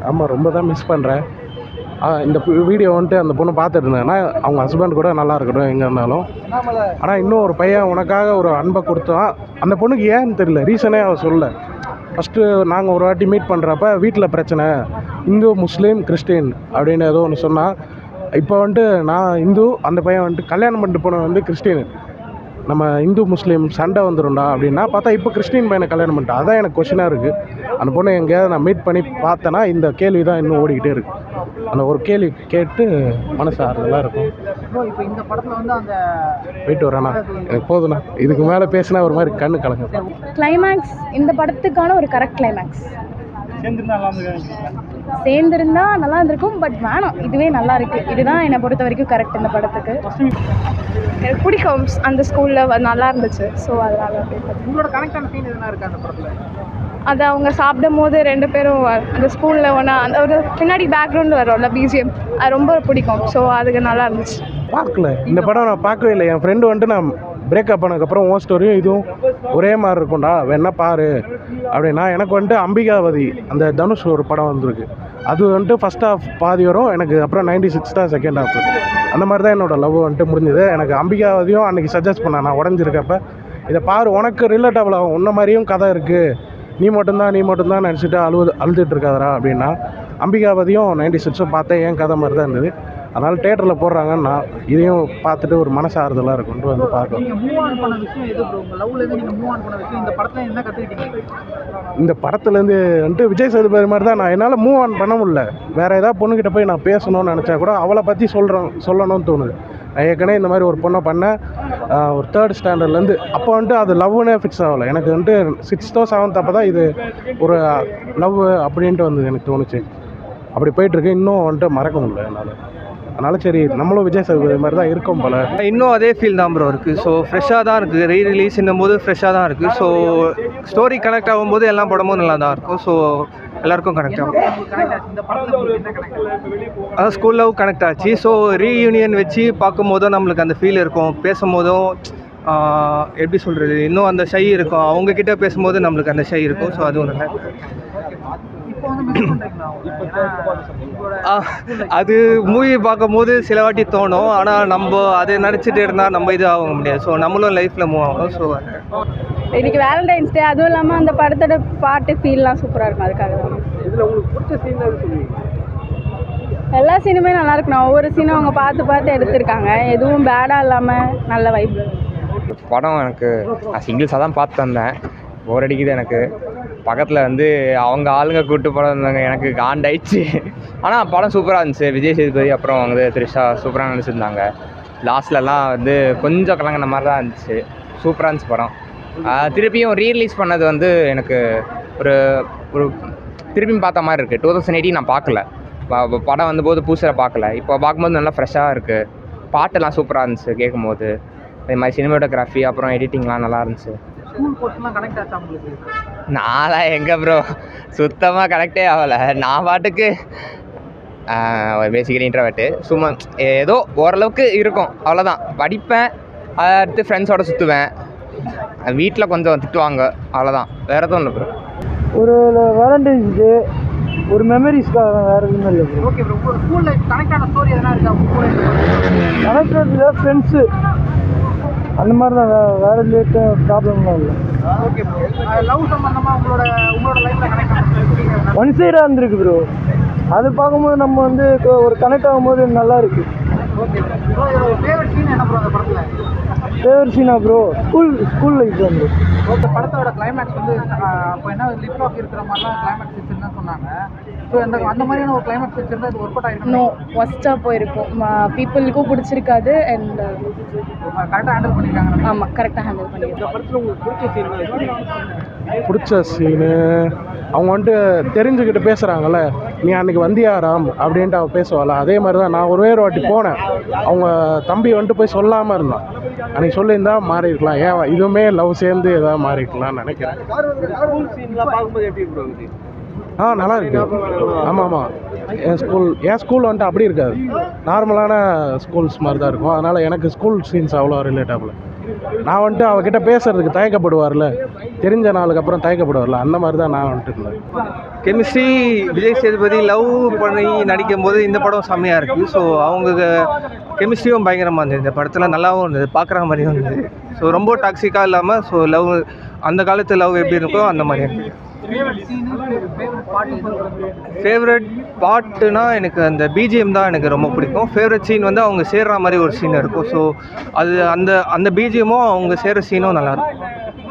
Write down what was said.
ஆமாம், ரொம்ப தான் மிஸ் பண்ணுறேன். இந்த வீடியோ வந்துட்டு அந்த பொண்ணு பார்த்துட்டு இருந்தேன்னா அவங்க ஹஸ்பண்ட் கூட நல்லா இருக்கட்டும் எங்கே இருந்தாலும். ஆனால் இன்னும் ஒரு பையன் உனக்காக ஒரு அன்பை கொடுத்தான். அந்த பொண்ணுக்கு ஏன்னு தெரியல, ரீசனே அவள் சொல்ல. ஃபஸ்ட்டு நாங்கள் ஒரு வாட்டி மீட் பண்ணுறப்ப வீட்டில் பிரச்சனை, இந்து முஸ்லீம் கிறிஸ்டின் அப்படின்னு ஏதோ ஒன்று சொன்னால். இப்போ வந்துட்டு நான் இந்து, அந்த பையன் வந்துட்டு கல்யாணம் பண்ணிட்டு போன வந்து கிறிஸ்டின். நம்ம இந்து முஸ்லீம் சண்டை வந்துடும்டா அப்படின்னா பார்த்தா இப்போ கிறிஸ்டின் பையனை கல்யாணம் பண்ணிட்டா. அதான் எனக்கு கொஷினாக இருக்குது. அந்த பொண்ணை எங்கேயாவது நான் மீட் பண்ணி பார்த்தேன்னா இந்த கேள்வி தான் இன்னும் ஓடிக்கிட்டே இருக்குது. அந்த ஒரு கேள்வி கேட்டு மனசு ஆறுதலாக இருக்கும். இப்போ இந்த படத்தில் வந்து அந்த போயிட்டு வரேண்ணா, எனக்கு போதுண்ணா, இதுக்கு மேலே பேசினா ஒரு மாதிரி கண்ணு கலங்க. கிளைமேக்ஸ் இந்த படத்துக்கான ஒரு கரெக்ட் கிளைமேக்ஸ். சேர்ந்துருந்தா நல்லா இருந்திருக்கும், பட் வேணாம், இதுவே நல்லா இருக்கு. இதுதான் என்னை பொறுத்த வரைக்கும் கரெக்ட் இந்த படத்துக்கு. எனக்கு பிடிக்கும், அந்த ஸ்கூலில் நல்லா இருந்துச்சு. ஸோ அதனால் உங்களோட கனெக்டான சீன் எதுனா இருக்கா அந்த படத்தில்? அது அவங்க சாப்பிடும் போது ரெண்டு பேரும் அந்த ஸ்கூலில் ஒன்றா அந்த ஒரு பின்னாடி பேக்ரவுண்ட் வரும்ல பிஜிஎம், அது ரொம்ப பிடிக்கும். ஸோ அதுக்கு நல்லா இருந்துச்சு. பார்க்கல இந்த படம், நான் பார்க்கவே இல்லை. என் ஃப்ரெண்டு வந்துட்டு நான் பிரேக்கப் பண்ணதுக்கப்புறம் உன் ஸ்டோரியும் இதுவும் ஒரே மாதிரி இருக்கும்டா, வேணா பாரு அப்படின்னா. எனக்கு வந்துட்டு அம்பிகாவதி அந்த தனுஷ் ஒரு படம் வந்திருக்கு, அது வந்துட்டு ஃபஸ்ட் ஹாஃப் பாதி வரும் எனக்கு, அப்புறம் 96 தான் செகண்ட் ஹாஃப். அந்த மாதிரி தான் என்னோடய லவ் வந்துட்டு முடிஞ்சது. எனக்கு அம்பிகாவதியும் அன்றைக்கி சஜஸ்ட் பண்ணேன் நான் உடஞ்சிருக்கப்ப, இதை பாரு உனக்கு ரிலேட்டபிள் ஆகும், உன்ன மாதிரியும் கதை இருக்குது, நீ மட்டும்தான் நினச்சிட்டு அழுதுட்டு இருக்காதரா அப்படின்னா. அம்பிகாவதியும் 96 பார்த்தேன், என் கதை மாதிரி தான் இருந்தது. அதனால் தேட்டரில் போடுறாங்கன்னு நான் இதையும் பார்த்துட்டு ஒரு மனசு ஆறுதலாக இருக்கும்ட்டு வந்து பார்க்கலாம். இந்த படத்துலேருந்து வந்துட்டு விஜய் சேதுபதி மாதிரி தான் நான், என்னால் மூவ் ஆன் பண்ண முடியல. வேறு ஏதாவது பொண்ணுக்கிட்ட போய் நான் பேசணும்னு நினச்சா கூட அவளை பற்றி சொல்லணும்னு தோணுது. நான் ஏற்கனவே இந்த மாதிரி ஒரு பொண்ணை பண்ணேன், ஒரு 3rd ஸ்டாண்டர்ட்லேருந்து. அப்போ வந்துட்டு அது லவ்னே ஃபிக்ஸ் ஆகலை எனக்கு. வந்துட்டு 6th or 7th அப்போ தான் இது ஒரு லவ் அப்படின்ட்டு வந்து எனக்கு தோணுச்சு. அப்படி போயிட்டுருக்கு, இன்னும் வந்துட்டு மறக்க முடியல என்னால். அதனால் சரி, நம்மளும் விஜய் சேதுபதி மாதிரி தான் இருக்கோம் போல். இன்னும் அதே ஃபீல் தான் ப்ரோ இருக்குது. ஸோ ஃப்ரெஷ்ஷாக தான் இருக்குது, ரீரிலீஸ்ன்னும் போது ஃப்ரெஷ்ஷாக தான் இருக்குது. ஸோ ஸ்டோரி கனெக்ட் ஆகும்போது எல்லா படமும் நல்லா தான் இருக்கும். ஸோ எல்லாருக்கும் கனெக்ட் ஆகும். அதான் ஸ்கூல் லவ் கனெக்ட் ஆச்சு. ஸோ ரீயூனியன் வச்சு பார்க்கும்போதும் நம்மளுக்கு அந்த ஃபீல் இருக்கும், பேசும்போதும் எப்படி சொல்கிறது, இன்னும் அந்த ஷை இருக்கும், அவங்கக்கிட்ட பேசும்போது நம்மளுக்கு அந்த ஷை இருக்கும். ஸோ அதுவும் நல்லா அது மூவி பார்க்கும்போது சில வாட்டி தோணும். ஆனால் நம்ம அதை நினச்சிட்டு இருந்தால் நம்ம இது ஆக முடியாது. ஸோ நம்மளும் லைஃப்பில் மூவ் ஆகணும். ஸோ இன்னைக்கு வேலண்டைன்ஸ் டே, அதுவும் இல்லாமல் அந்த படத்தோட பாட்டு ஃபீல்லாம் சூப்பராக இருக்கும். அதுக்காக தான். இதில் உங்களுக்கு பிடிச்ச சீன் எல்லா சீனுமே நல்லா இருக்குண்ணா. ஒவ்வொரு சீனும் அவங்க பார்த்து எடுத்திருக்காங்க, எதுவும் பேடாக இல்லாமல் நல்ல வைப். படம் எனக்கு நான் சிங்கிள்ஸாக தான் பார்த்து வந்தேன், போர் அடிக்குது எனக்கு. பக்கத்தில் வந்து அவங்க ஆளுங்க கூப்பிட்டு படம் இருந்தாங்க, எனக்கு காண்டாயிடுச்சு. ஆனால் படம் சூப்பராக இருந்துச்சு. விஜய் சேதுபதி அப்புறம் வந்து த்ரிஷா சூப்பராக நடிச்சிருந்தாங்க. லாஸ்ட்லலாம் வந்து கொஞ்சம் கலங்கின மாதிரி தான் இருந்துச்சு. சூப்பராக இருந்துச்சு படம். திருப்பியும் ரீரிலீஸ் பண்ணது வந்து எனக்கு ஒரு திருப்பியும் பார்த்த மாதிரி இருக்குது. 2018 நான் பார்க்கல, படம் வந்தபோது புதுசாக பார்க்கல. இப்போ பார்க்கும்போது நல்லா ஃப்ரெஷ்ஷாக இருக்குது. பாட்டெல்லாம் சூப்பராக இருந்துச்சு கேட்கும்போது. அதே மாதிரி சினிமாட்டோகிராஃபி அப்புறம் எடிட்டிங்லாம் நல்லா இருந்துச்சு. நான்லாம் எங்கே ப்ரோ, சுத்தமாக கனெக்டே ஆகலை. நான் பாட்டுக்கு பேசிக்கலி இன்ட்ரோவர்ட்டு, சும்மா ஏதோ ஓரளவுக்கு இருக்கும், அவ்வளோதான். படிப்பேன், அடுத்து ஃப்ரெண்ட்ஸோடு சுற்றுவேன், வீட்டில் கொஞ்சம் திட்டுவாங்க, அவ்வளோதான். வேறு எதுவும் இல்லை ப்ரோ. ஒரு வேலண்டைன்ஸ் டே, ஒரு மெமரிஸ்க்காக வேறு எதுவுமே இல்லை ப்ரோ. ஓகே ப்ரோ, ஒரு ஸ்கூலில் கனெக்டான ஸ்டோரி எதனா இருக்கா? கனெக்டான ஃப்ரெண்ட்ஸு அந்த மாதிரி தான், வேறு ரிலேட்டாக ப்ராப்ளம்லாம் இல்லை. ஓகே ப்ரோ, லவ் சம்மந்தமாக உங்களோட லைஃப்பில் கனெக்ட் ஒன் சைடாக இருந்திருக்கு ப்ரோ. அது பார்க்கும்போது நம்ம வந்து ஒரு கனெக்ட் ஆகும்போது நல்லா இருக்குது. ஓகே ப்ரோ, ஃபேவரட் சீன் என்ன ப்ரோ அந்த படத்தில்? ஃபேவரட் சீனா ப்ரோ, ஸ்கூல் லைஃப் தான் ப்ரோ. ஓகே, படத்தோட கிளைமேக்ஸ் வந்து அப்போ என்ன லிப் லாக் இருக்கிற மாதிரிலாம் கிளைமேக்ஸ் வச்சுருந்தா சொன்னாங்க. ஸோ அந்த மாதிரியான ஒரு கிளைமேக்ஸ் வச்சுருந்தா இது ஒர்க் அவுட் ஆகிருக்கும். நோ, ஒஸ்ட்டாக போயிருக்கும், பீப்புளுக்கும் பிடிச்சிருக்காது. அண்ட் கரெக்டாக ஹேண்டில் பண்ணியிருக்காங்க. ஆமாம், கரெக்டாக ஹேண்டில் பண்ணியிருக்காங்க. இந்த படத்தில் உங்களுக்கு பிடிச்ச சீனு அவங்க வந்துட்டு தெரிஞ்சுக்கிட்டு பேசுகிறாங்கல்ல, நீ அன்றைக்கி வந்தியாராம் அப்படின்ட்டு அவள் பேசுவாள். அதே மாதிரி தான் நான் ஒரு வாட்டி போனேன், அவங்க தம்பி வந்துட்டு போய் சொல்லாமல் இருந்தான். அன்றைக்கி சொல்லியிருந்தா மாறி இருக்கலாம். ஏன் இதுவுமே லவ் சேர்ந்து ஏதாவது மாறி இருக்கலாம்னு நினைக்கிறேன். நல்லா இருக்கு. ஆமாம், என் ஸ்கூல் வந்துட்டு அப்படி இருக்காது, நார்மலான ஸ்கூல்ஸ் மாதிரி தான் இருக்கும். அதனால் எனக்கு ஸ்கூல் சீன்ஸ் அவ்வளோ ரிலேட்டபிள். நான் வந்துட்டு அவகிட்ட பேசுறதுக்கு தயக்கப்படுவார்ல, தெரிஞ்ச நாளுக்கு அப்புறம் தயக்கப்படுவார்ல, அந்த மாதிரி தான் நான் வந்துட்டு இருந்தேன். கெமிஸ்ட்ரி விஜய் சேதுபதி லவ் பண்ணி நடிக்கும் போது இந்த படம் செம்மையாக இருக்குது. ஸோ அவங்க கெமிஸ்ட்ரியும் பயங்கரமாக இருந்தது இந்த படத்தில், நல்லாவும் இருந்தது, பார்க்குற மாதிரியும் இருந்தது. ஸோ ரொம்ப டாக்ஸிக்காக இல்லாமல், ஸோ லவ் அந்த காலத்து லவ் எப்படி இருக்கோ அந்த மாதிரி இருந்தது. ஃபேவரட் பாட்டுனா எனக்கு அந்த பிஜிஎம் தான் எனக்கு ரொம்ப பிடிக்கும். ஃபேவரட் சீன் வந்து அவங்க சேர்ற மாதிரி ஒரு சீன் இருக்கும். ஸோ அது அந்த பிஜிஎம்மும் அவங்க சேர்கிற சீனும் நல்லாயிருக்கும்.